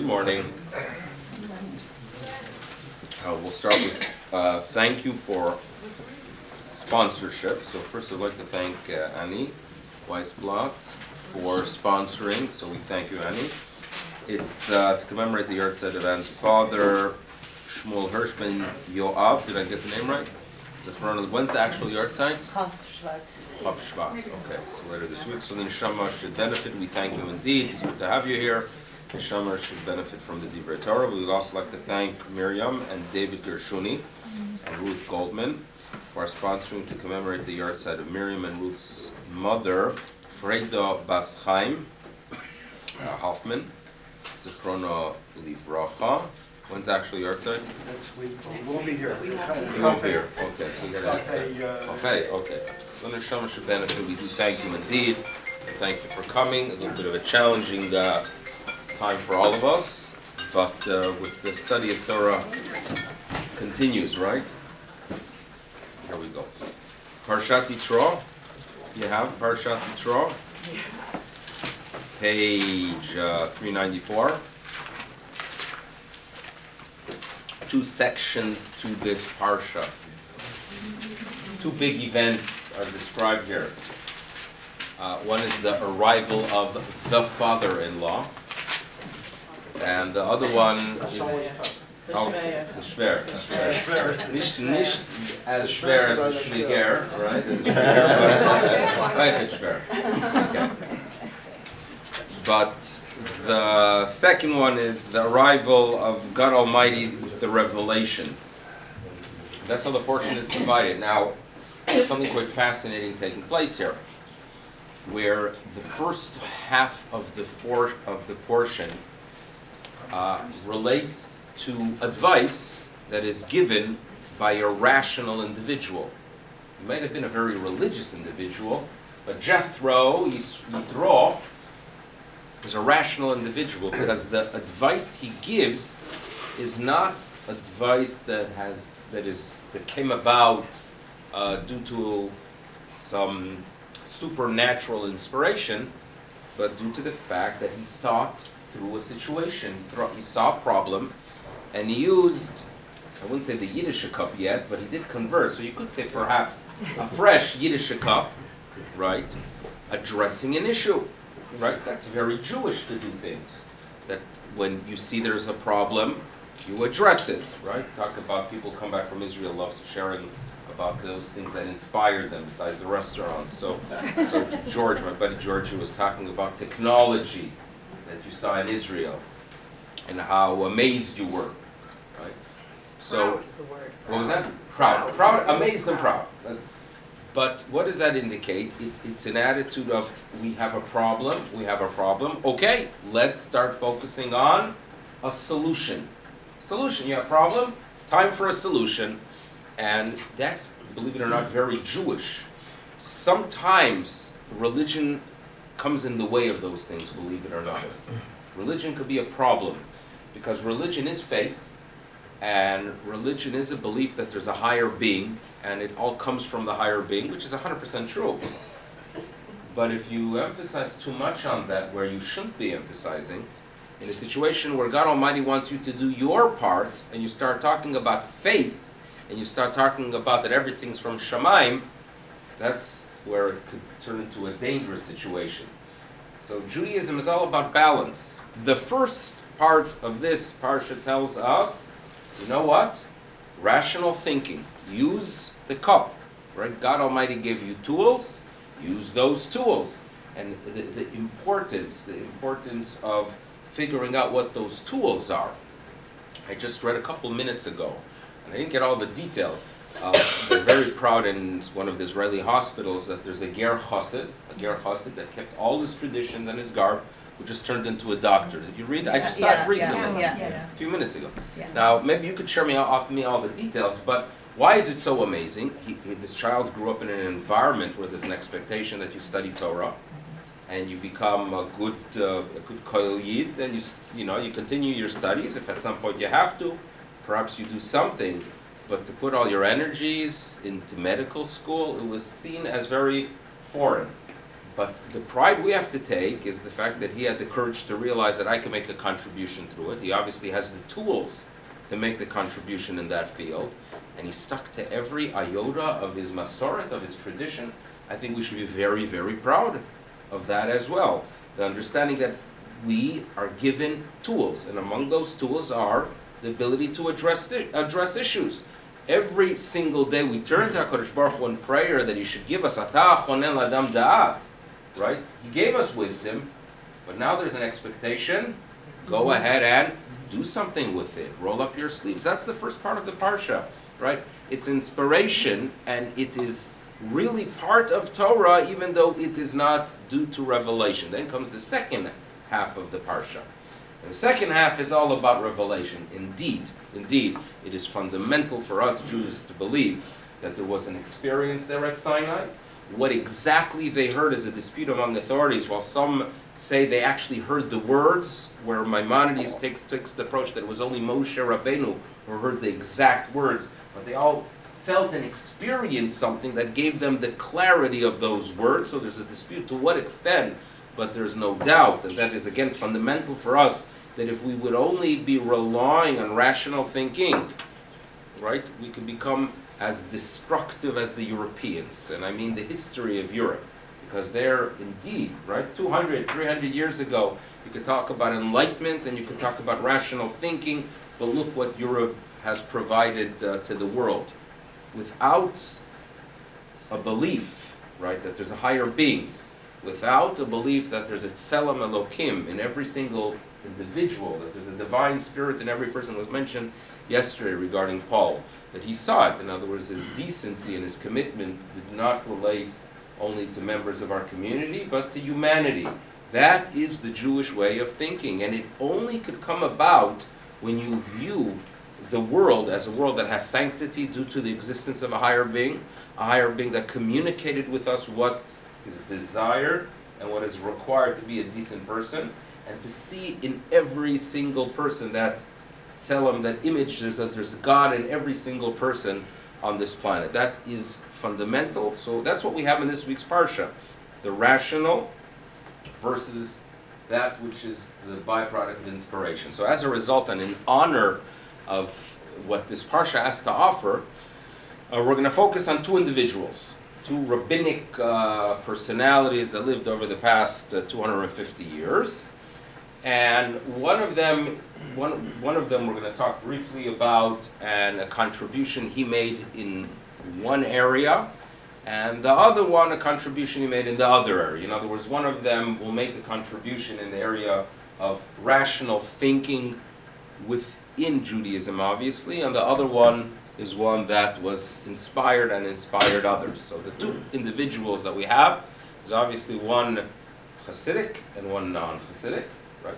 morning. We'll start with thank you for sponsorship. So first I'd like to thank Annie Weisblatt for sponsoring. So we thank you, Annie. It's to commemorate the Yahrzeit of Anne's father, Shmuel Hirschman Yoav. Did I get the name right? When's the actual Yahrzeit? Chav Shvat. Okay, so later this week. So the Neshama should benefit. We thank you indeed. It's good to have you here. Neshama should benefit from the Divrei Torah. We would also like to thank Miriam and David Gershuni and Ruth Goldman who are sponsoring to commemorate the Yahrzeit of Miriam and Ruth's mother, Freda Bas Chaim Hoffman, Zichrono Livracha. When's actually Yahrzeit? Next week. We'll be here. You won't be here. Okay, so you got to Okay. So Neshama should benefit. We do thank you indeed. Thank you for coming. A little bit of a challenging time for all of us, but with the study of Torah continues, right? Here we go. Parshas Yisro. You have Parshas Yisro? Page 394. Two sections to this parsha. Two big events are described here. One is the arrival of the father-in-law, and the other one is the Shver. Nicht as schwer as the Schwieger, right? Like Shver. Okay. But the second one is the arrival of God Almighty with the revelation. That's how the portion is divided. Now, something quite fascinating taking place here, where the first half of the portion relates to advice that is given by a rational individual. He might have been a very religious individual, but Jethro, Yitro, is a rational individual because the advice he gives is not advice that came about due to some supernatural inspiration, but due to the fact that he thought through a situation, he saw a problem, and he used, I wouldn't say the Yiddish cup yet, but he did convert, so you could say perhaps a fresh Yiddish cup, right, addressing an issue, right? That's very Jewish to do things, that when you see there's a problem, you address it, right? Talk about people come back from Israel, love sharing about those things that inspired them besides the restaurant. So George, my buddy George, who was talking about technology that you saw in Israel and how amazed you were, right? So, proud is the word. What was that? Proud, amazed and proud. But what does that indicate? It's an attitude of we have a problem. Okay, let's start focusing on a solution. You have a problem, time for a solution. And that's, believe it or not, very Jewish. Sometimes religion comes in the way of those things, believe it or not. Religion could be a problem because religion is faith, and religion is a belief that there's a higher being, and it all comes from the higher being, which is 100% true. But if you emphasize too much on that where you shouldn't be emphasizing, in a situation where God Almighty wants you to do your part, and you start talking about faith, and you start talking about that everything's from Shamayim, that's where it could turn into a dangerous situation. So Judaism is all about balance. The first part of this parsha tells us, you know what? Rational thinking. Use the cup, right? God Almighty gave you tools, use those tools. And the importance of figuring out what those tools are. I just read a couple minutes ago, and I didn't get all the details. They're very proud in one of the Israeli hospitals that there's a ger chassid that kept all his traditions and his garb, who just turned into a doctor. Did you read it? I just saw it recently, a few minutes ago. Yeah. Now, maybe you could share with me all the details, but why is it so amazing? This child grew up in an environment where there's an expectation that you study Torah, and you become a good koil yid, and you continue your studies. If at some point you have to, perhaps you do something. But to put all your energies into medical school, it was seen as very foreign. But the pride we have to take is the fact that he had the courage to realize that I can make a contribution through it. He obviously has the tools to make the contribution in that field, and he stuck to every iota of his masoret, of his tradition. I think we should be very, very proud of that as well. The understanding that we are given tools, and among those tools are the ability to address issues. Every single day we turn to HaKadosh Baruch Hu in prayer that he should give us atah chonen ladam da'at, right? He gave us wisdom, but now there's an expectation. Go ahead and do something with it. Roll up your sleeves. That's the first part of the parsha, right? It's inspiration, and it is really part of Torah, even though it is not due to revelation. Then comes the second half of the parsha. And the second half is all about revelation. Indeed, it is fundamental for us Jews to believe that there was an experience there at Sinai. What exactly they heard is a dispute among authorities, while some say they actually heard the words, where Maimonides takes the approach that it was only Moshe Rabbeinu who heard the exact words, but they all felt and experienced something that gave them the clarity of those words. So there's a dispute to what extent, but there's no doubt that that is, again, fundamental for us, that if we would only be relying on rational thinking, right, we could become as destructive as the Europeans. And I mean the history of Europe, because they're indeed, right, 200, 300 years ago, you could talk about enlightenment and you could talk about rational thinking, but look what Europe has provided to the world. Without a belief, right, that there's a higher being, without a belief that there's a tselem Elokim in every single individual, that there's a divine spirit in every person, was mentioned yesterday regarding Paul, that he saw it. In other words, his decency and his commitment did not relate only to members of our community, but to humanity. That is the Jewish way of thinking, and it only could come about when you view the world as a world that has sanctity due to the existence of a higher being that communicated with us what is desired and what is required to be a decent person, and to see in every single person that tselem, that image, there's God in every single person on this planet. That is fundamental. So that's what we have in this week's parsha, the rational versus that which is the byproduct of inspiration. So as a result, and in honor of what this parsha has to offer, we're going to focus on two individuals, two rabbinic personalities that lived over the past 250 years. And one of them we're going to talk briefly about, and a contribution he made in one area, and the other one a contribution he made in the other area. In other words, one of them will make a contribution in the area of rational thinking within Judaism, obviously, and the other one is one that was inspired and inspired others. So the two individuals that we have is obviously one Hasidic and one non-Hasidic, right?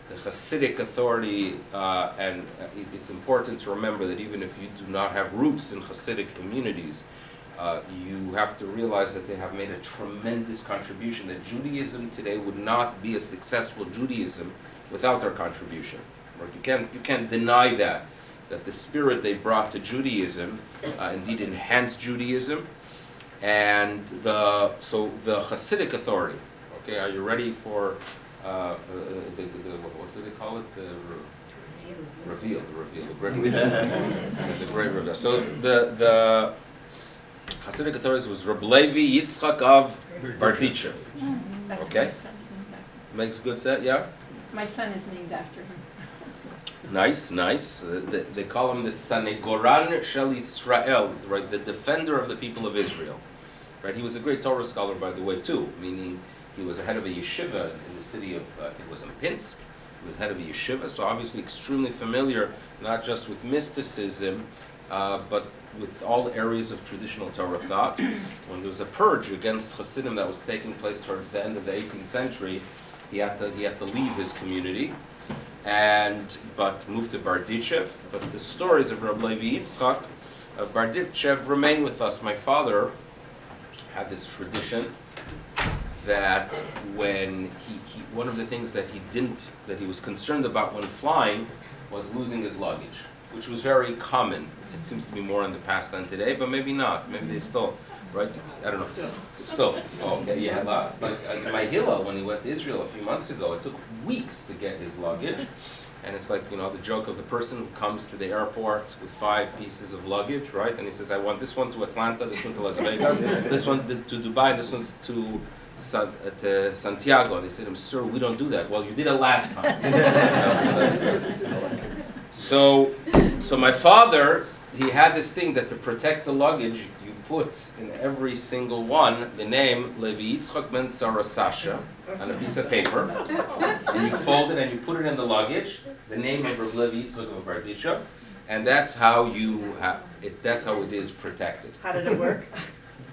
The Hasidic authority, and it's important to remember that even if you do not have roots in Hasidic communities, you have to realize that they have made a tremendous contribution, that Judaism today would not be a successful Judaism without their contribution. Right? You can't deny that the spirit they brought to Judaism indeed enhanced Judaism. And so the Hasidic authority, okay, are you ready for what do they call it? The great reveal. So the Hasidic authorities was Rabbi Levi Yitzchak of Barditchev. That's Okay. my son's named after. Makes good sense, yeah? My son is named after him. Nice. They call him the Sanegoran Shel Yisrael, right? The defender of the people of Israel. Right? He was a great Torah scholar, by the way, too. Meaning, he was head of a yeshiva in the city of, it was in Pinsk. He was head of a yeshiva, so obviously extremely familiar, not just with mysticism, but with all areas of traditional Torah thought. When there was a purge against Hasidim that was taking place towards the end of the 18th century, he had to leave his community, but moved to Barditchev. But the stories of Rabbi Levi Yitzchak of Barditchev remain with us. My father had this tradition that when one of the things that he was concerned about when flying was losing his luggage, which was very common. It seems to be more in the past than today, but maybe not. Maybe they still right? I don't know. Still. Oh, okay, yeah, lots. Like my Hillel, when he went to Israel a few months ago, it took weeks to get his luggage. And it's like, the joke of the person who comes to the airport with 5 pieces of luggage, right? And he says, I want this one to Atlanta, this one to Las Vegas, this one to Dubai, this one's to Santiago. And they said to him, sir, we don't do that. Well, you did it last time. So my father, he had this thing that to protect the luggage, you put in every single one the name Levi Yitzchak ben Sarah Sasha on a piece of paper, and you fold it and you put it in the luggage, the name of Levi Yitzchak of Bardisha, and that's how that's how it is protected. How did it work?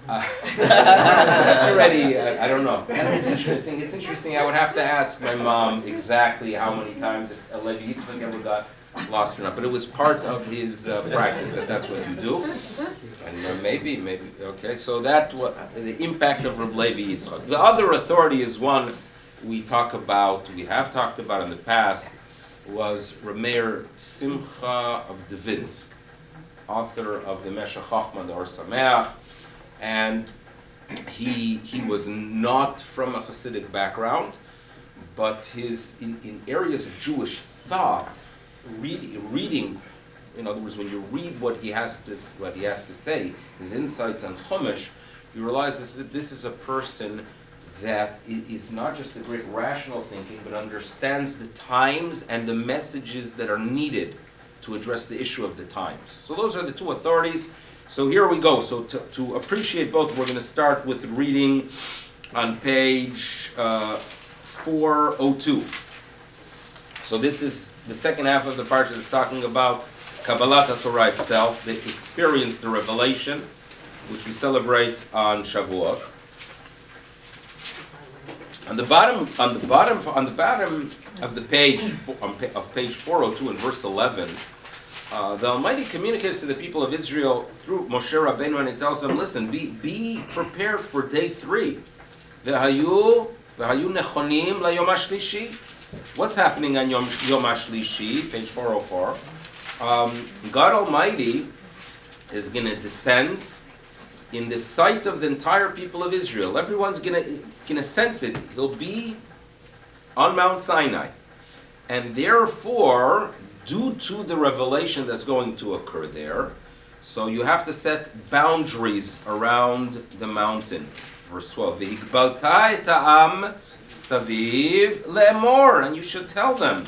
That's already, I don't know. And it's interesting. I would have to ask my mom exactly how many times if Levi Yitzchak ever got lost or not. But it was part of his practice that's what you do. And maybe, okay. So that the impact of Reb Levi Yitzchak. The other authority is one we have talked about in the past, was Rameir Simcha of Devinsk, author of the Meshech Chochmah, the Or Sameach. And he was not from a Hasidic background, but his in areas of Jewish thought, reading, in other words, when you read what he has to say, his insights on Chumash, you realize this is a person that is not just a great rational thinking, but understands the times and the messages that are needed to address the issue of the times. So those are the two authorities. So here we go. So to appreciate both, we're going to start with reading on page 402. So this is the second half of the parsha that's talking about Kabbalat HaTorah itself, the experience, the revelation, which we celebrate on Shavuot. On the bottom of the page, of page 402 in verse 11, the Almighty communicates to the people of Israel through Moshe Rabbeinu, and He tells them, listen, be prepared for day 3. V'hayu nechonim layom hashlishi. What's happening on Yom HaShlishi, page 404? God Almighty is going to descend in the sight of the entire people of Israel. Everyone's going to sense it. He'll be on Mount Sinai. And therefore, due to the revelation that's going to occur there, so you have to set boundaries around the mountain. Verse 12, V'higbalta et ha'am saviv le'emor, and you should tell them,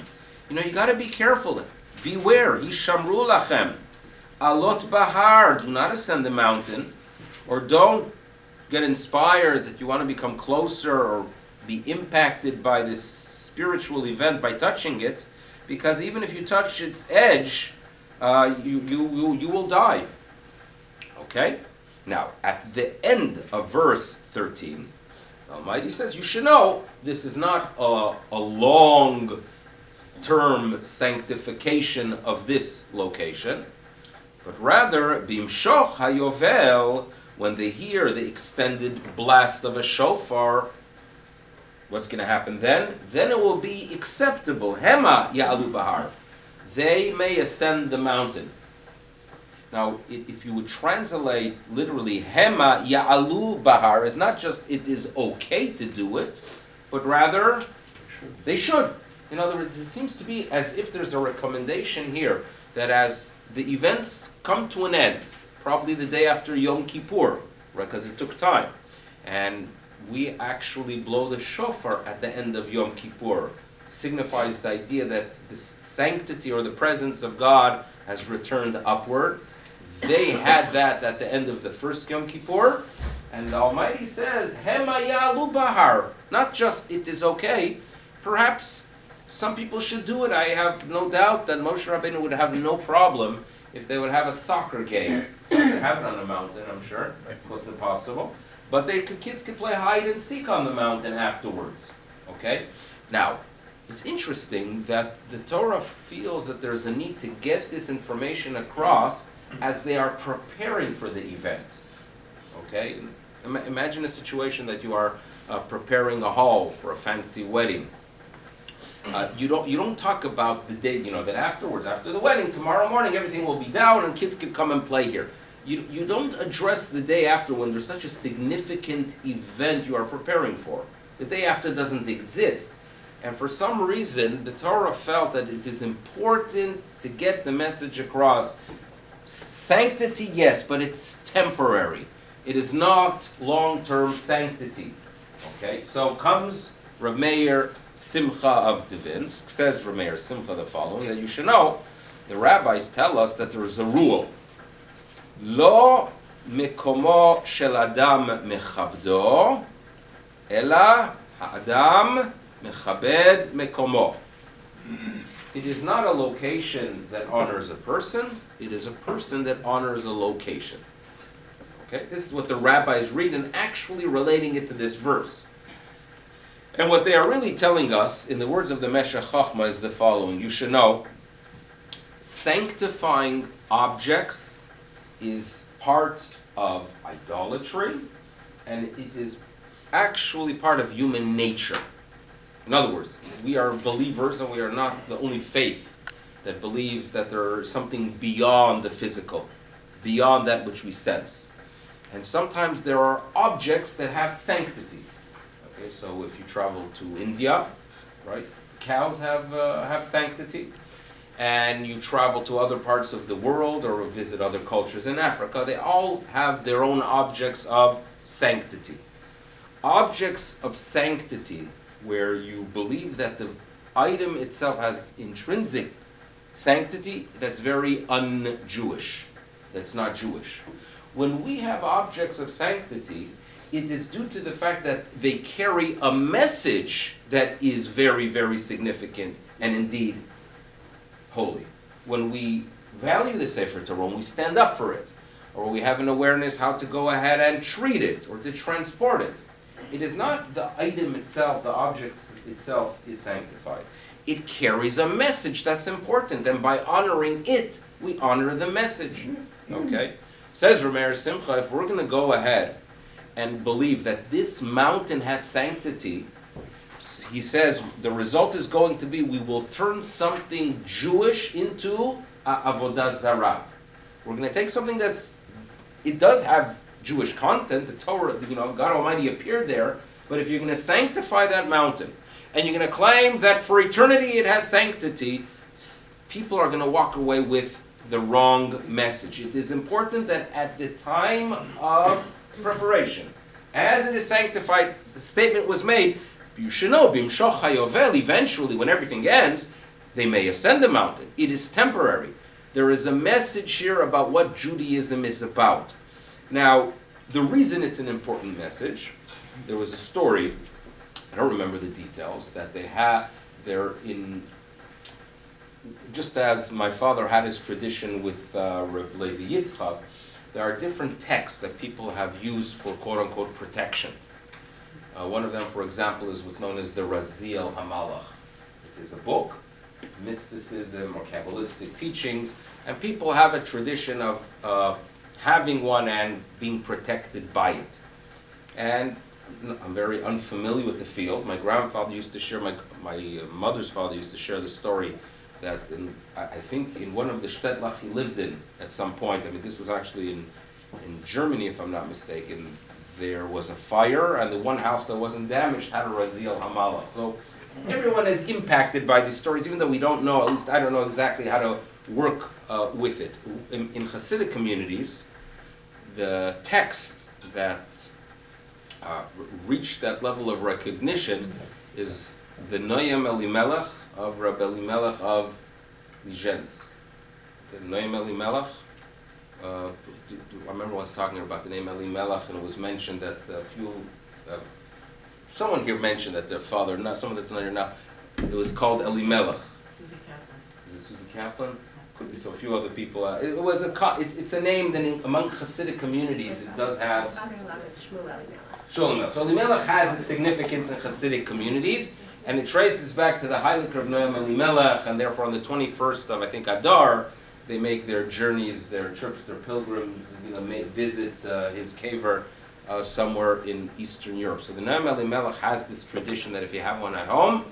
you got to be careful. Beware, Hishamru lachem, alot bahar, do not ascend the mountain, or don't get inspired that you want to become closer or be impacted by this spiritual event by touching it, because even if you touch its edge, you will die. Okay? Now, at the end of verse 13, the Almighty says, you should know, this is not a long-term sanctification of this location, but rather, bimshoch hayovel, when they hear the extended blast of a shofar, what's going to happen then? Then it will be acceptable. Hema ya'alu bahar. They may ascend the mountain. Now, if you would translate literally, Hema ya'alu bahar, is not just it is okay to do it, but rather they should. In other words, it seems to be as if there's a recommendation here that as the events come to an end, probably the day after Yom Kippur, right? Because it took time, and we actually blow the shofar at the end of Yom Kippur. Signifies the idea that the sanctity or the presence of God has returned upward. They had that at the end of the first Yom Kippur, and the Almighty says, Hema ya'alu bahar. Not just it is okay, perhaps some people should do it. I have no doubt that Moshe Rabbeinu would have no problem if they would have a soccer game. So they have it on the mountain, I'm sure, close to possible. But kids could play hide and seek on the mountain afterwards. Okay? Now, it's interesting that the Torah feels that there's a need to get this information across as they are preparing for the event. Okay? Imagine a situation that you are preparing a hall for a fancy wedding. You don't talk about the day, that afterwards, after the wedding, tomorrow morning, everything will be down and kids can come and play here. you don't address the day after when there's such a significant event you are preparing for. The day after doesn't exist. And for some reason, the Torah felt that it is important to get the message across. Sanctity, yes, but it's temporary. It is not long-term sanctity. Okay, so comes Rav Meir Simcha of Divin, says Rav Meir Simcha the following, that you should know, the rabbis tell us that there is a rule. Lo mekomo shel adam mechabdo, ela ha'adam mechabed mekomo. It is not a location that honors a person, it is a person that honors a location. Okay, this is what the rabbis read and actually relating it to this verse. And what they are really telling us, in the words of the Meshech Chochmah, is the following. You should know, sanctifying objects is part of idolatry, and it is actually part of human nature. In other words, we are believers, and we are not the only faith that believes that there is something beyond the physical, beyond that which we sense. And sometimes there are objects that have sanctity. Okay, so if you travel to India, right, cows have sanctity. And you travel to other parts of the world or visit other cultures in Africa, they all have their own objects of sanctity. Objects of sanctity, where you believe that the item itself has intrinsic sanctity, that's very un-Jewish. That's not Jewish. When we have objects of sanctity, it is due to the fact that they carry a message that is very, very significant and indeed holy. When we value the Sefer Torah, when we stand up for it, or we have an awareness how to go ahead and treat it or to transport it, it is not the item itself, the object itself is sanctified. It carries a message that's important, and by honoring it, we honor the message. Okay? Says Rav Meir Simcha, if we're going to go ahead and believe that this mountain has sanctity, he says the result is going to be we will turn something Jewish into avodah zarah. We're going to take something it does have Jewish content, the Torah, God Almighty appeared there, but if you're going to sanctify that mountain, and you're going to claim that for eternity it has sanctity, people are going to walk away with the wrong message. It is important that at the time of preparation, as it is sanctified, the statement was made, you should know, Bimshoch HaYovel, eventually, when everything ends, they may ascend the mountain. It is temporary. There is a message here about what Judaism is about. Now, the reason it's an important message, there was a story, I don't remember the details, that they're in, just as my father had his tradition with Reb Levi Yitzchak, there are different texts that people have used for quote-unquote protection. One of them, for example, is what's known as the Raziel HaMalach. It is a book, mysticism or Kabbalistic teachings, and people have a tradition of having one and being protected by it. And I'm very unfamiliar with the field. My grandfather used to share, my mother's father used to share the story that I think in one of the shtetl he lived in at some point, this was actually in Germany if I'm not mistaken, there was a fire and the one house that wasn't damaged had a Raziel HaMalach. So everyone is impacted by these stories, even though we don't know, at least I don't know exactly how to work with it. In Hasidic communities, the text that reached that level of recognition is the Noyam Elimelech of Rabbi Elimelech of Lizenz. Noyam Elimelech, I remember once talking about the name Elimelech, and it was mentioned that someone here mentioned that their father, not someone that's not here now, it was called Elimelech. Susie Kaplan. Is it Susie Kaplan? Could be so. A few other people. It's a name that among Hasidic communities it does have. Shmuel Elimelech. So Elimelech has its significance in Hasidic communities, and it traces back to the Heilig of Noam Elimelech, and therefore on the 21st of, I think, Adar, they make their journeys, their trips, their pilgrims, visit his caver somewhere in Eastern Europe. So the Noam Elimelech has this tradition that if you have one at home,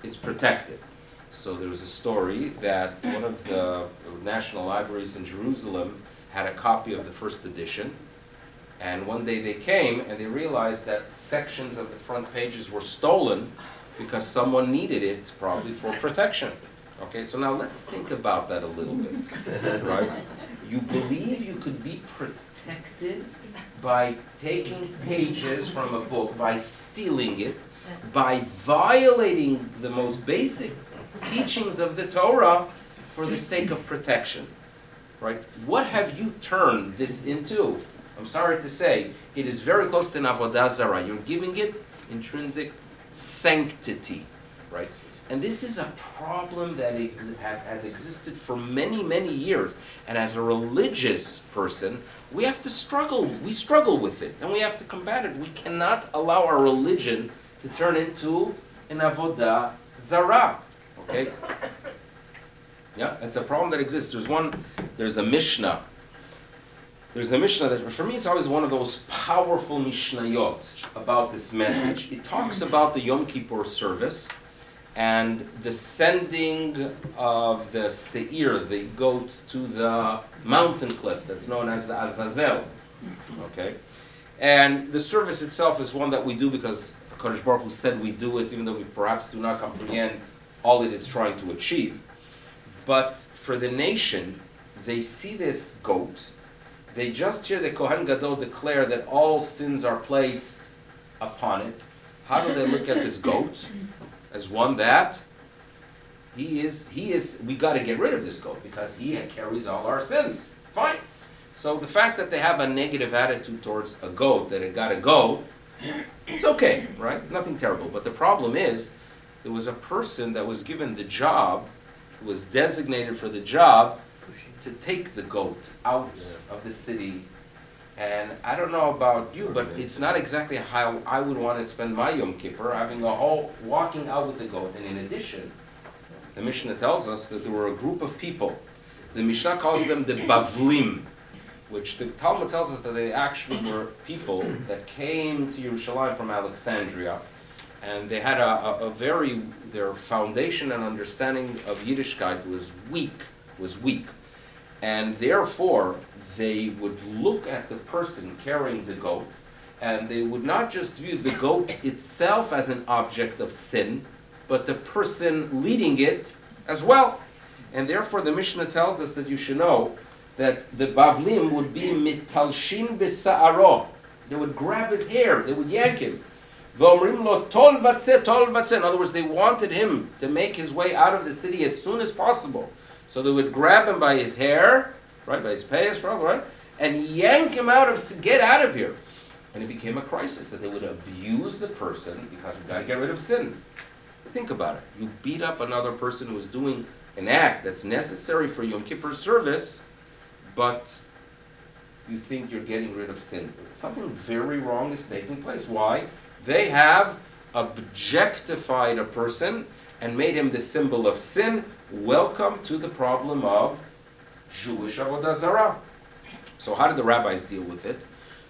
it's protected. So there was a story that one of the national libraries in Jerusalem had a copy of the first edition, and one day they came and they realized that sections of the front pages were stolen because someone needed it probably for protection. Okay, so now let's think about that a little bit, right? You believe you could be protected by taking pages from a book, by stealing it, by violating the most basic teachings of the Torah for the sake of protection, right? What have you turned this into? I'm sorry to say, it is very close to an avodah zarah. You're giving it intrinsic sanctity, right? And this is a problem that has existed for many, many years. And as a religious person, we have to struggle. We struggle with it, and we have to combat it. We cannot allow our religion to turn into an avodah zarah. Okay? Yeah, it's a problem that exists. There's a Mishnah. There's a Mishnah that, for me, it's always one of those powerful Mishnayot about this message. It talks about the Yom Kippur service and the sending of the seir, the goat, to the mountain cliff that's known as Azazel. Okay? And the service itself is one that we do because HaKadosh Baruch Hu said we do it, even though we perhaps do not comprehend all it is trying to achieve. But for the nation, they see this goat, they just hear the Kohen Gadol declare that all sins are placed upon it. How do they look at this goat? As one that we got to get rid of this goat because he carries all our sins. Fine. So the fact that they have a negative attitude towards a goat, that it got to go, it's okay, right? Nothing terrible. But the problem is, there was a person that was given the job, who was designated for the job, to take the goat out of the city. And I don't know about you, but it's not exactly how I would want to spend my Yom Kippur, having a whole walking out with the goat. And in addition, the Mishnah tells us that there were a group of people. The Mishnah calls them the Bavlim, which the Talmud tells us that they actually were people that came to Yerushalayim from Alexandria, and they had their foundation and understanding of Yiddishkeit was weak. And therefore, they would look at the person carrying the goat, and they would not just view the goat itself as an object of sin, but the person leading it as well. And therefore, the Mishnah tells us that you should know that the Bavlim would be mitalshin b'sa'aro. They would grab his hair, they would yank him. V'omrim lo tol vatzeh, tol vatzeh. In other words, they wanted him to make his way out of the city as soon as possible. So they would grab him by his hair, right, by his payas, probably, right, and yank him get out of here. And it became a crisis that they would abuse the person because we got to get rid of sin. Think about it. You beat up another person who is doing an act that's necessary for Yom Kippur service, but you think you're getting rid of sin. Something very wrong is taking place. Why? They have objectified a person and made him the symbol of sin. Welcome to the problem of Jewish avodah zarah. So how did the rabbis deal with it?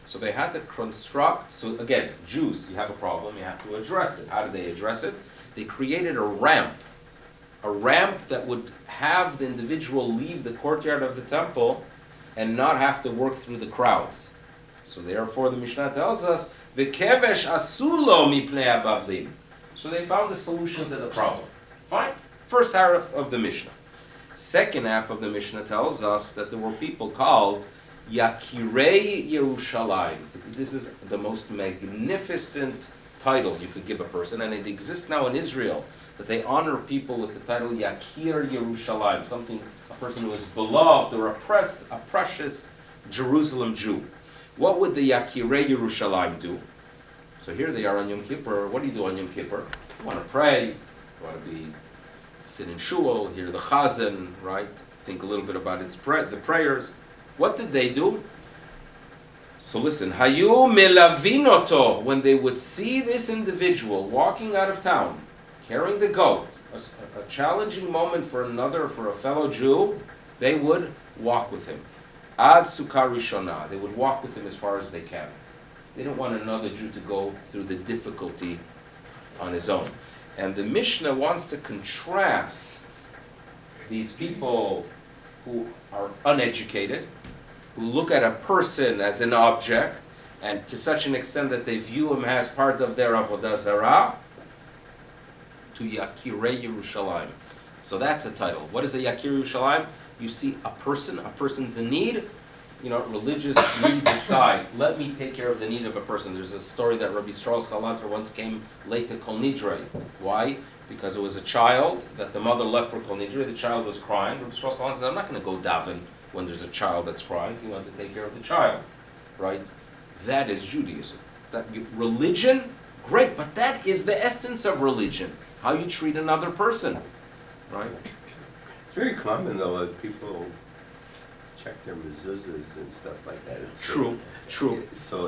So they had to construct, so again, Jews, you have a problem, you have to address it. How did they address it? They created a ramp that would have the individual leave the courtyard of the temple and not have to work through the crowds. So therefore the Mishnah tells us, V'kevesh asulo mipnei habavlim. So they found a solution to the problem. Fine. First half of the Mishnah. Second half of the Mishnah tells us that there were people called Yakirei Yerushalayim. This is the most magnificent title you could give a person, and it exists now in Israel, that they honor people with the title Yakir Yerushalayim, a person who is beloved or a precious Jerusalem Jew. What would the Yakirei Yerushalayim do? So here they are on Yom Kippur. What do you do on Yom Kippur? You want to pray, you want to sit in shul, hear the chazan, right? Think a little bit about the prayers. What did they do? So listen, Hayu Milavinoto, when they would see this individual walking out of town, carrying the goat, a challenging moment for a fellow Jew, they would walk with him. Ad Sukkah Rishonah, they would walk with him as far as they can. They don't want another Jew to go through the difficulty on his own. And the Mishnah wants to contrast these people who are uneducated who look at a person as an object, and to such an extent that they view him as part of their avodah zarah, to Yakirei Yerushalayim. So that's the title. What is a Yakir Yerushalayim? You see a person's in need, religious needs aside, let me take care of the need of a person. There's a story that Rabbi Yisrael Salanter once came late to Kol Nidrei. Why? Because it was a child that the mother left for Kol Nidrei. The child was crying. Rabbi Yisrael Salanter said, I'm not going to go daven when there's a child that's crying. He wanted to take care of the child, right? That is Judaism. Religion, great, but that is the essence of religion. How you treat another person, right? It's very common though that people check their mezuzahs and stuff like that. True. So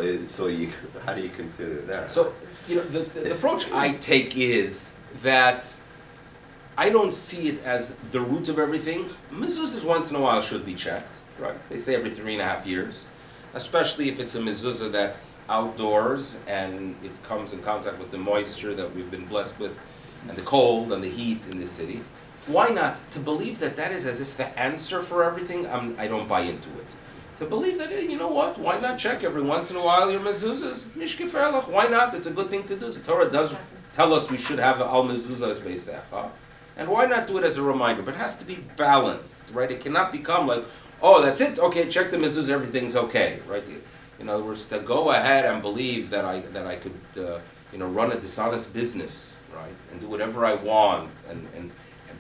how do you consider that? So, the approach I take is that I don't see it as the root of everything. Mezuzahs once in a while should be checked, right? They say every 3.5 years, especially if it's a mezuzah that's outdoors and it comes in contact with the moisture that we've been blessed with and the cold and the heat in the city. Why not? To believe that is as if the answer for everything, I don't buy into it. To believe that, you know what, why not check every once in a while your mezuzahs? Nishkeferlach, why not? It's a good thing to do. The Torah does tell us we should have al mezuzahs beisecha. And why not do it as a reminder? But it has to be balanced, right? It cannot become like, oh, that's it, okay, check the mezuzah, everything's okay, right? In other words, to go ahead and believe that I could, run a dishonest business, right, and do whatever I want,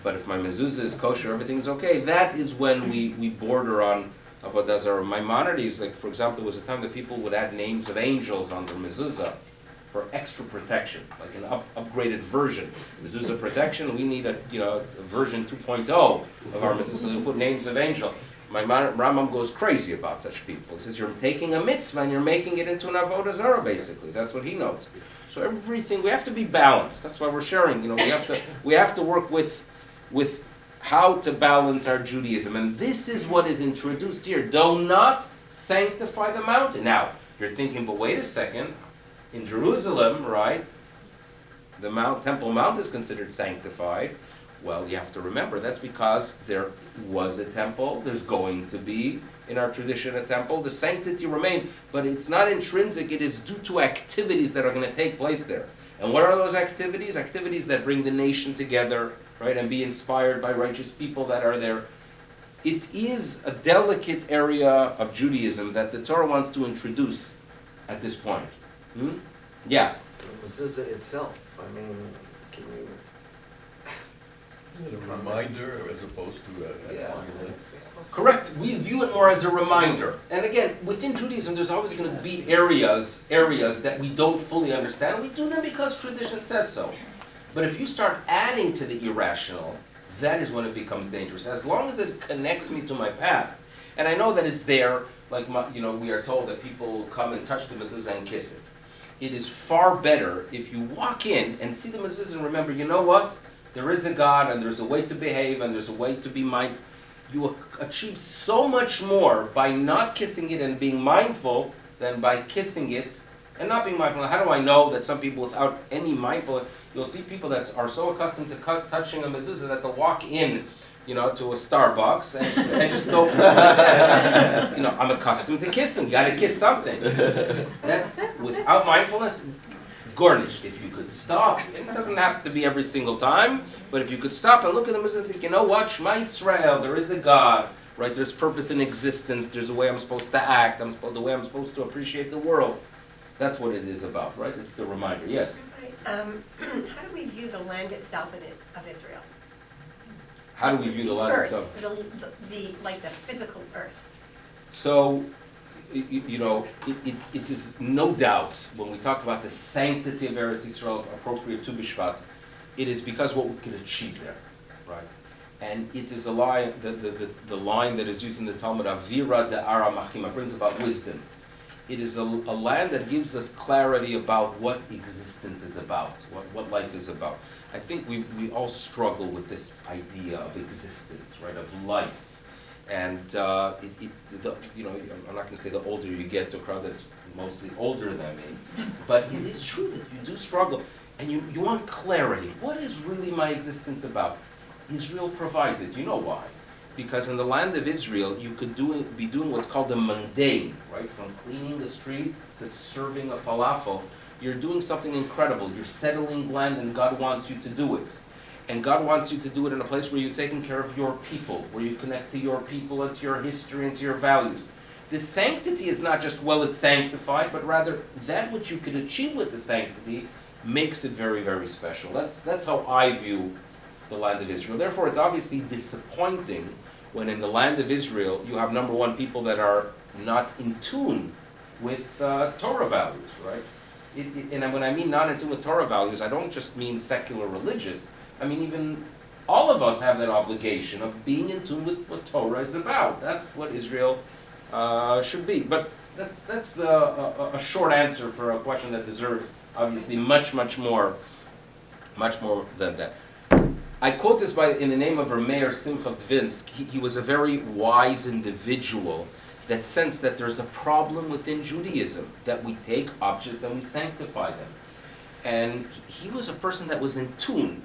but if my mezuzah is kosher, everything's okay. That is when we border on avodah zarah. Maimonides, like for example, there was a time that people would add names of angels on their mezuzah for extra protection, like an upgraded version. Mezuzah protection, we need a version 2.0 of our mezuzah. So they put names of angel. Rambam goes crazy about such people. He says you're taking a mitzvah and you're making it into an avodah zarah. Basically, that's what he knows. So everything, we have to be balanced. That's why we're sharing. We have to work with how to balance our Judaism. And this is what is introduced here. Do not sanctify the mountain. Now, you're thinking, but wait a second. In Jerusalem, right, the Temple Mount is considered sanctified. Well, you have to remember, that's because there was a temple. There's going to be, in our tradition, a temple. The sanctity remained, but it's not intrinsic. It is due to activities that are going to take place there. And what are those activities? Activities that bring the nation together, right, and be inspired by righteous people that are there. It is a delicate area of Judaism that the Torah wants to introduce at this point. Yeah. The mezuzah itself, can you... A reminder as opposed to a monument. Correct. We view it more as a reminder. And again, within Judaism, there's always going to be areas that we don't fully understand. We do them because tradition says so. But if you start adding to the irrational, that is when it becomes dangerous. As long as it connects me to my past, and I know that it's there, like we are told that people come and touch the mezuzah and kiss it. It is far better if you walk in and see the mezuzah and remember, you know what? There is a God, and there's a way to behave, and there's a way to be mindful. You achieve so much more by not kissing it and being mindful than by kissing it and not being mindful. Now, how do I know that some people without any mindfulness, you'll see people that are so accustomed to touching a mezuzah that they'll walk in, to a Starbucks and just go, I'm accustomed to kissing. You got to kiss something. That's without mindfulness. Garnished. If you could stop, it doesn't have to be every single time, but if you could stop and look at the mezuzah and think, you know what, Shema Yisrael, there is a God, right? There's purpose in existence. There's a way I'm supposed to act. The way I'm supposed to appreciate the world. That's what it is about, right? It's the reminder. Yes. How do we view the land itself of Israel? How do we view the land earth, itself? The physical earth. So, it is no doubt when we talk about the sanctity of Eretz Yisrael, appropriate to Bishvat, it is because what we can achieve there, right? And it is a line, the line that is used in the Talmud, Avira de'ara machima, brings about wisdom. It is a land that gives us clarity about what existence is about, what life is about. I think we all struggle with this idea of existence, right, of life. And I'm not going to say the older you get to a crowd that's mostly older than me, but it is true that you do struggle, and you want clarity. What is really my existence about? Israel provides it. You know why? Because in the land of Israel, you could be doing what's called a mundane, right? From cleaning the street to serving a falafel. You're doing something incredible. You're settling land, and God wants you to do it. And God wants you to do it in a place where you're taking care of your people, where you connect to your people and to your history and to your values. The sanctity is not just, well, it's sanctified, but rather that which you can achieve with the sanctity makes it very, very special. That's how I view the land of Israel. Therefore, it's obviously disappointing when in the land of Israel you have, number one, people that are not in tune with Torah values, right? And when I mean not in tune with Torah values, I don't just mean secular religious. I mean even all of us have that obligation of being in tune with what Torah is about. That's what Israel should be. But that's a short answer for a question that deserves obviously much more than that. I quote this in the name of Rameir Simcha Dvinsk. He was a very wise individual that sensed that there's a problem within Judaism, that we take objects and we sanctify them. And he was a person that was in tune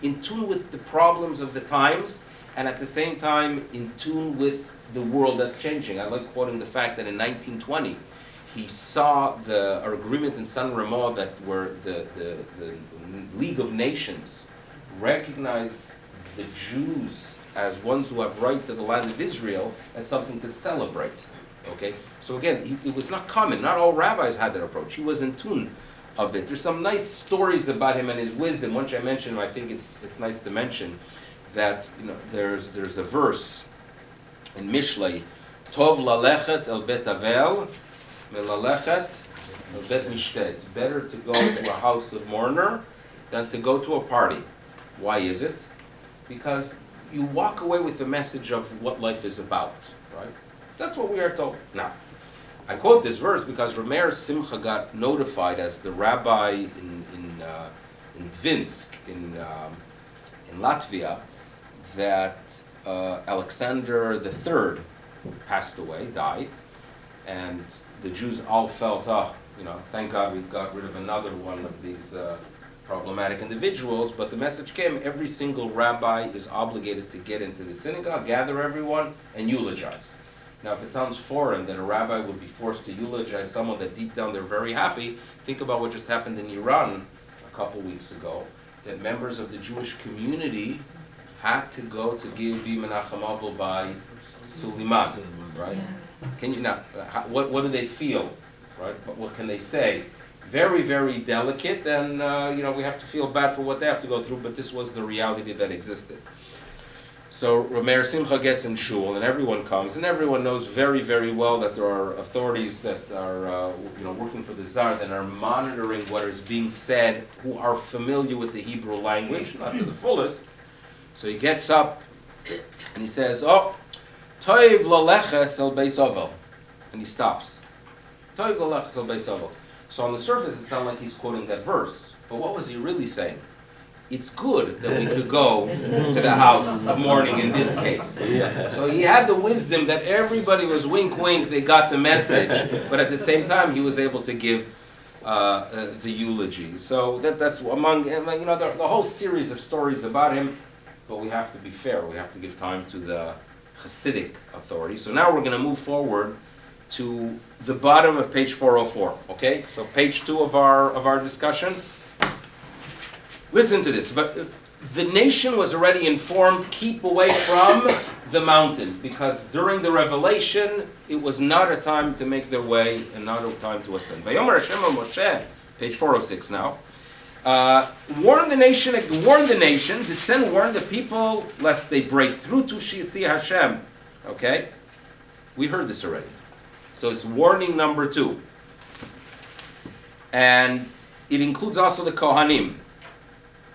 with the problems of the times, and at the same time in tune with the world that's changing. I like quoting the fact that in 1920, he saw the agreement in San Remo that where the League of Nations recognized the Jews as ones who have right to the land of Israel as something to celebrate. Okay, so again, it was not common. Not all rabbis had that approach. He was in tune of it. There's some nice stories about him and his wisdom. Once I mentioned him, I think it's nice to mention that there's a verse in Mishlei, Tov lalechet el bet avel, melalechet el bet mishteh. It's better to go to a house of mourner than to go to a party. Why is it? Because you walk away with the message of what life is about, right? That's what we are told. Now, I quote this verse because Rameir Simcha got notified as the rabbi in Dvinsk, in Latvia, that Alexander III passed away, died, and the Jews all felt, thank God we got rid of another one of these problematic individuals. But the message came: every single rabbi is obligated to get into the synagogue, gather everyone, and eulogize. Now, if it sounds foreign that a rabbi would be forced to eulogize someone that deep down they're very happy, think about what just happened in Iran a couple weeks ago, that members of the Jewish community had to go to give Menachem Avil by Suleiman, right? Can you now? What do they feel, right? What can they say? Very, very delicate, and we have to feel bad for what they have to go through. But this was the reality that existed. So Rameir Simcha gets in shul, and everyone comes, and everyone knows very, very well that there are authorities that are, working for the Tsar, that are monitoring what is being said, who are familiar with the Hebrew language, not to the fullest. So he gets up, and he says, "Oh, toiv laleches el beis Ovel," and he stops. Toiv laleches el beis Ovel. So on the surface, it sounds like he's quoting that verse, but what was he really saying? It's good that we could go to the house of mourning in this case. Yeah. So he had the wisdom that everybody was wink, wink, they got the message, but at the same time he was able to give the eulogy. So that's among, the whole series of stories about him, but we have to be fair. We have to give time to the Hasidic authority. So now we're going to move forward to the bottom of page 404, okay? So page 2 of our discussion. Listen to this. But the nation was already informed, keep away from the mountain, because during the revelation, it was not a time to make their way and not a time to ascend. Vayomer Hashem el Moshe, page 406 now. Warn the nation, descend, warn the people, lest they break through to see Hashem. Okay? We heard this already. So it's warning number 2. And it includes also the Kohanim.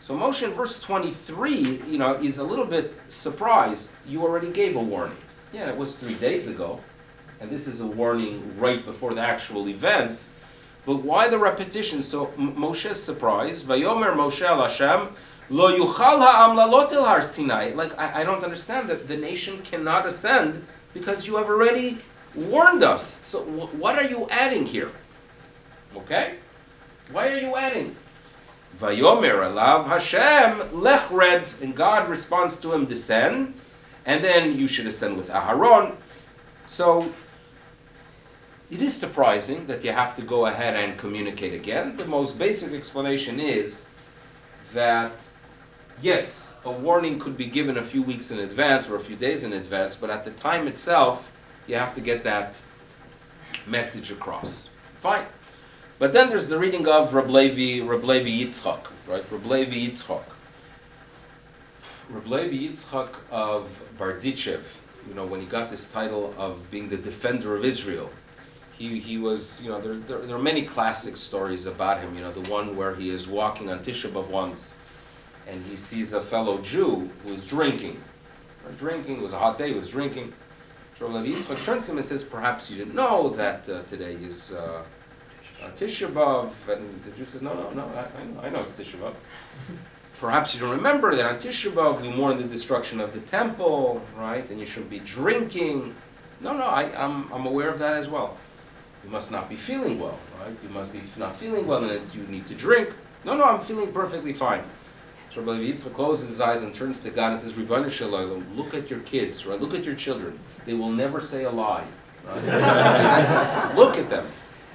So Moshe in verse 23, is a little bit surprised. You already gave a warning. Yeah, it was 3 days ago. And this is a warning right before the actual events. But why the repetition? So Moshe is surprised. Vayomer Moshe al Hashem, lo yuchal ha'am lalot el har Sinai. Like, I don't understand that the nation cannot ascend because you have already warned us. So what are you adding here? Okay? Why are you adding? Vayomer alav Hashem lech red, and God responds to him, descend. And then you should ascend with Aharon. So it is surprising that you have to go ahead and communicate again. The most basic explanation is that, yes, a warning could be given a few weeks in advance or a few days in advance, but at the time itself, you have to get that message across. Fine. But then there's the reading of Reb Levi Yitzchak, right? Reb Levi Yitzchak. Reb Levi Yitzchak of Barditchev, when he got this title of being the defender of Israel, he was, there are many classic stories about him. The one where he is walking on Tisha B'Av once, and he sees a fellow Jew who is drinking. It was a hot day, he was drinking. So Reb Levi Yitzchak turns to him and says, perhaps you didn't know that today is Tisha B'Av. And the Jew says, no, I know it's Tisha B'Av. Perhaps you don't remember that on Tisha B'Av we mourn the destruction of the temple, right? And you shouldn't be drinking. No, I'm aware of that as well. You must not be feeling well, right? You must be not feeling well, and you need to drink. No, I'm feeling perfectly fine. So Rabbi Yitzchak closes his eyes and turns to God and says, Ribono Shel Olam, look at your kids, right? Look at your children. They will never say a lie, right? Look at them.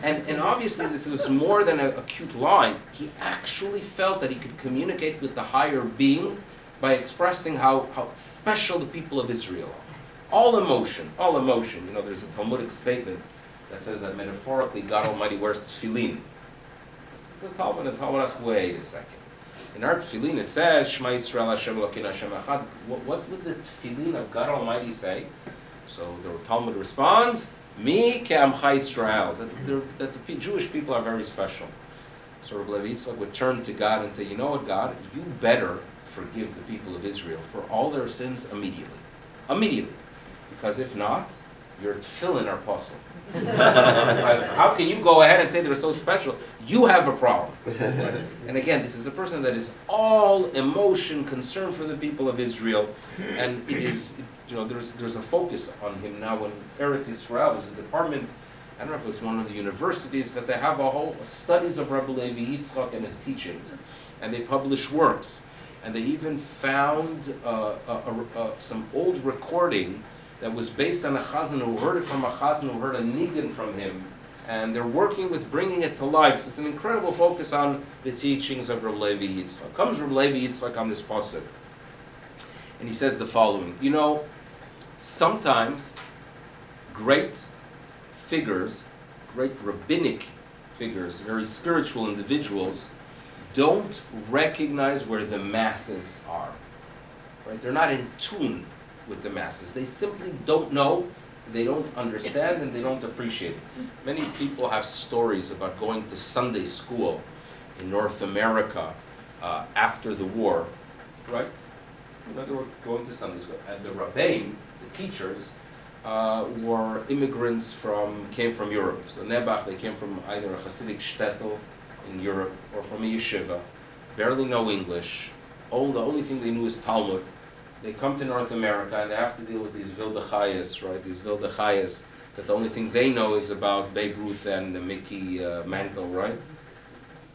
And obviously this was more than a cute line. He actually felt that he could communicate with the higher being by expressing how special the people of Israel are. All emotion. There's a Talmudic statement that says that metaphorically God Almighty wears tefillin. The Talmud asks, wait a second. In our tefillin it says, Shema Yisrael Hashem Elokeinu Hashem Echad. What would the tefillin of God Almighty say? So the Talmud responds, Mi ke'amcha Yisrael, that the Jewish people are very special. So Rabbi Levi Yitzchak would turn to God and say, you know what, God, you better forgive the people of Israel for all their sins immediately. Immediately. Because if not, your tefillin are puzzled. Because how can you go ahead and say they're so special? You have a problem. And again, this is a person that is all emotion, concern for the people of Israel, and it is, there's a focus on him now. When Eretz Yisrael, there's a department, I don't know if it's one of the universities, that they have a whole studies of Rabbi Levi Yitzchak and his teachings, and they publish works, and they even found some old recording that was based on a chazan who heard it from a chazan who heard a nigun from him, and they're working with bringing it to life. It's an incredible focus on the teachings of Rabbi Levi Yitzchak. Comes Rabbi Levi Yitzchak on this pasuk, and he says the following: sometimes great figures, great rabbinic figures, very spiritual individuals, don't recognize where the masses are. Right? They're not in tune with the masses. They simply don't know, they don't understand, and they don't appreciate it. Many people have stories about going to Sunday school in North America after the war, right? They were going to Sunday school, and the rabbeim, the teachers, were immigrants came from Europe. So Nebuch, they came from either a Hasidic shtetl in Europe or from a yeshiva, barely know English. The only thing they knew is Talmud. They come to North America and they have to deal with these Wilde Chayes, right? These Wilde Chayes, that the only thing they know is about Babe Ruth and Mickey Mantle, right?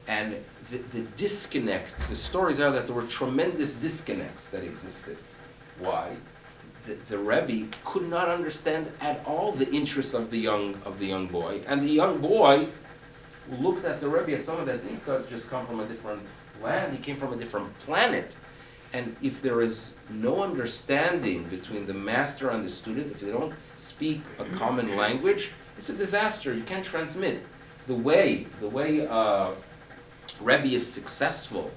And the disconnect, the stories are that there were tremendous disconnects that existed. Why? The Rebbe could not understand at all the interests of the young boy, and the young boy looked at the Rebbe as someone that didn't just come from a different land; he came from a different planet. And if there is no understanding between the master and the student, if they don't speak a common language, it's a disaster. You can't transmit. The way Rebbe is successful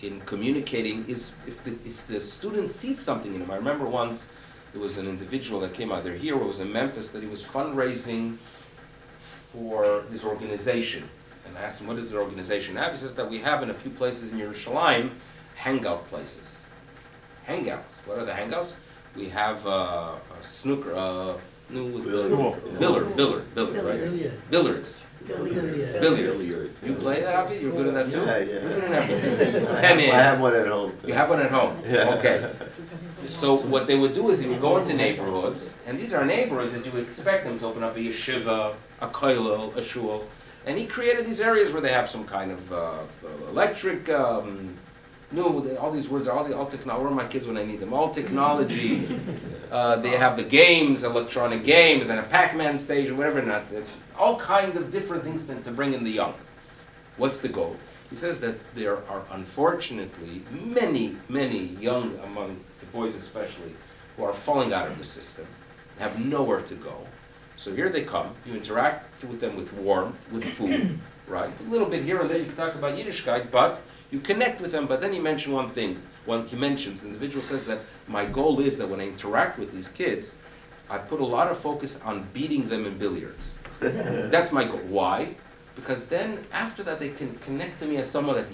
in communicating is if the student sees something in him. I remember once there was an individual that came out there here, who was in Memphis, that he was fundraising for his organization. And I asked him, what does the organization have? He says that we have in a few places in Yerushalayim hangout places. Hangouts. What are the hangouts? We have a snooker, billard, right? Billiards. Billiards. You play that, Avi? You're good at that too? Yeah. You're good at everything. Tennis. I have one at home too. You have one at home? Yeah. Okay. So what they would do is he would go into neighborhoods, and these are neighborhoods that you would expect them to open up a yeshiva, a kollel, a shul, and he created these areas where they have some kind of electric all these words, all technology. Where are my kids when I need them? All technology. They have the games, electronic games, and a Pac-Man stage or whatever. Not all kinds of different things to bring in the young. What's the goal? He says that there are unfortunately many, many young among the boys especially who are falling out of the system, have nowhere to go. So here they come. You interact with them with warmth, with food, right? A little bit here and there. You can talk about Yiddishkeit, but you connect with them. But then he mentioned one thing. He mentions, the individual says that my goal is that when I interact with these kids, I put a lot of focus on beating them in billiards. That's my goal. Why? Because then after that they can connect to me as someone that,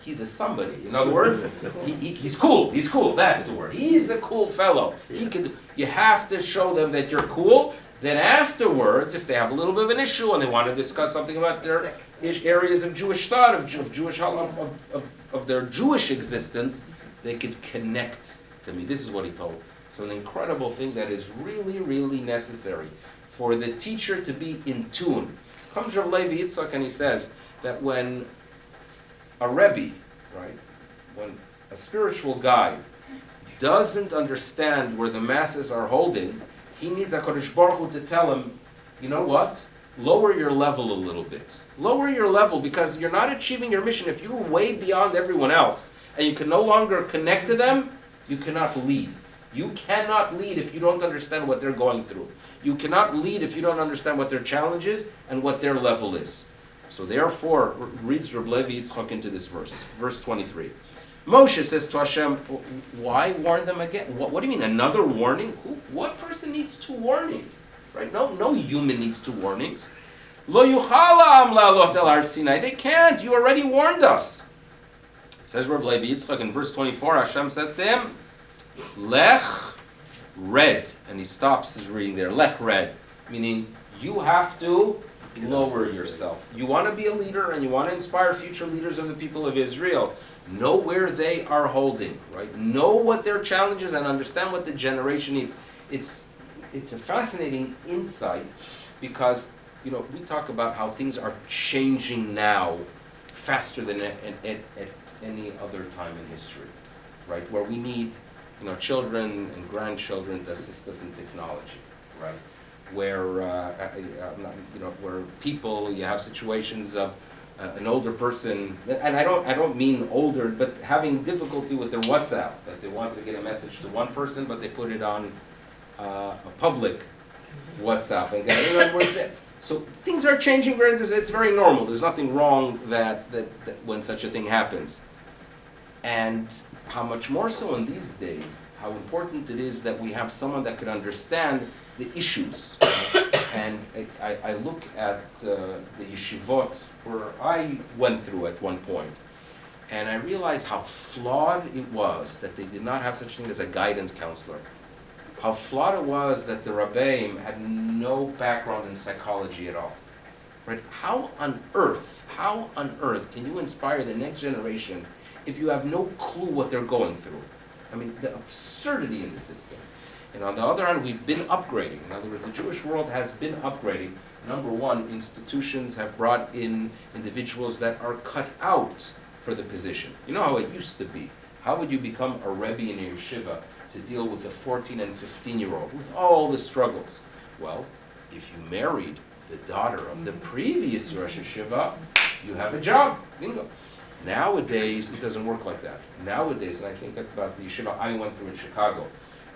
he's a somebody. In other words, he's cool. He's cool. That's the word. He's a cool fellow. You have to show them that you're cool. Then afterwards, if they have a little bit of an issue and they want to discuss something about their areas of Jewish thought, of Jewish of their Jewish existence, they could connect to me. This is what he told. So an incredible thing that is really, really necessary for the teacher to be in tune. Comes Rav Levi Yitzchak and he says that when a Rebbe, right, when a spiritual guy doesn't understand where the masses are holding, he needs HaKadosh Baruch Hu to tell him, you know what? Lower your level a little bit. Lower your level because you're not achieving your mission. If you're way beyond everyone else and you can no longer connect to them, you cannot lead. You cannot lead if you don't understand what they're going through. You cannot lead if you don't understand what their challenge is and what their level is. So therefore, reads Rabbi Levi Yitzchak into this verse, verse 23. Moshe says to Hashem, why warn them again? What do you mean, another warning? What person needs 2 warnings? Right? No human needs 2 warnings. Lo yuchala am la'alot el har Sinai. They can't. You already warned us. Says Rabbi Levi Yitzchak in verse 24, Hashem says to him, Lech red. And he stops his reading there. Lech red. Meaning, you have to lower yourself. You want to be a leader and you want to inspire future leaders of the people of Israel. Know where they are holding, right? Know what their challenge is and understand what the generation needs. It's a fascinating insight because, we talk about how things are changing now faster than at any other time in history, right? Where we need, children and grandchildren to assist us in technology, right? Where, where people, you have situations of an older person, and I don't mean older, but having difficulty with their WhatsApp, that they wanted to get a message to one person, but they put it on a public WhatsApp and get so things are changing. It's very normal. There's nothing wrong that when such a thing happens, and how much more so in these days, how important it is that we have someone that could understand the issues. And I look at the yeshivot where I went through at one point, and I realized how flawed it was that they did not have such a thing as a guidance counselor. How flawed it was that the Rabbeim had no background in psychology at all. Right? How on earth can you inspire the next generation if you have no clue what they're going through? I mean, the absurdity in the system. And on the other hand, we've been upgrading. In other words, the Jewish world has been upgrading. Number one, institutions have brought in individuals that are cut out for the position. You know how it used to be. How would you become a Rebbe in a yeshiva to deal with a 14 and 15-year-old with all the struggles? Well, if you married the daughter of the previous Rosh Yeshiva, you have a job. Bingo. Nowadays, it doesn't work like that. Nowadays, and I think about the yeshiva I went through in Chicago,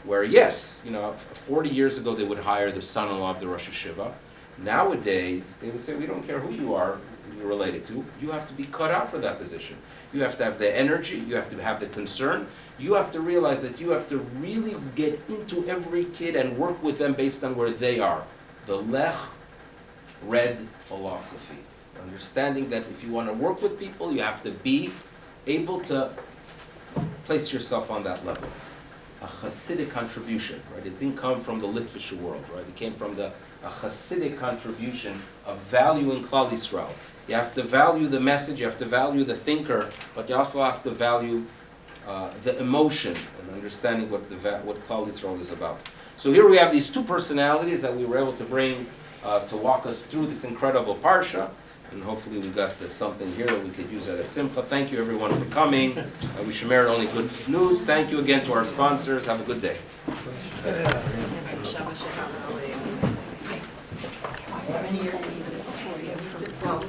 where yes, 40 years ago they would hire the son-in-law of the Rosh Yeshiva. Nowadays, they would say, we don't care who you are, who you're related to, you have to be cut out for that position. You have to have the energy, you have to have the concern, you have to realize that you have to really get into every kid and work with them based on where they are. The Lech Red philosophy. Understanding that if you want to work with people, you have to be able to place yourself on that level. A Hasidic contribution, right? It didn't come from the Litvish world, right? It came from a Hasidic contribution of valuing Klal Yisrael. You have to value the message, you have to value the thinker, but you also have to value the emotion and understanding what Klal Yisrael is about. So here we have these 2 personalities that we were able to bring to walk us through this incredible parsha. And hopefully we got something here that we could use at a simcha. Thank you everyone for coming. We should merit only good news. Thank you again to our sponsors. Have a good day. How many years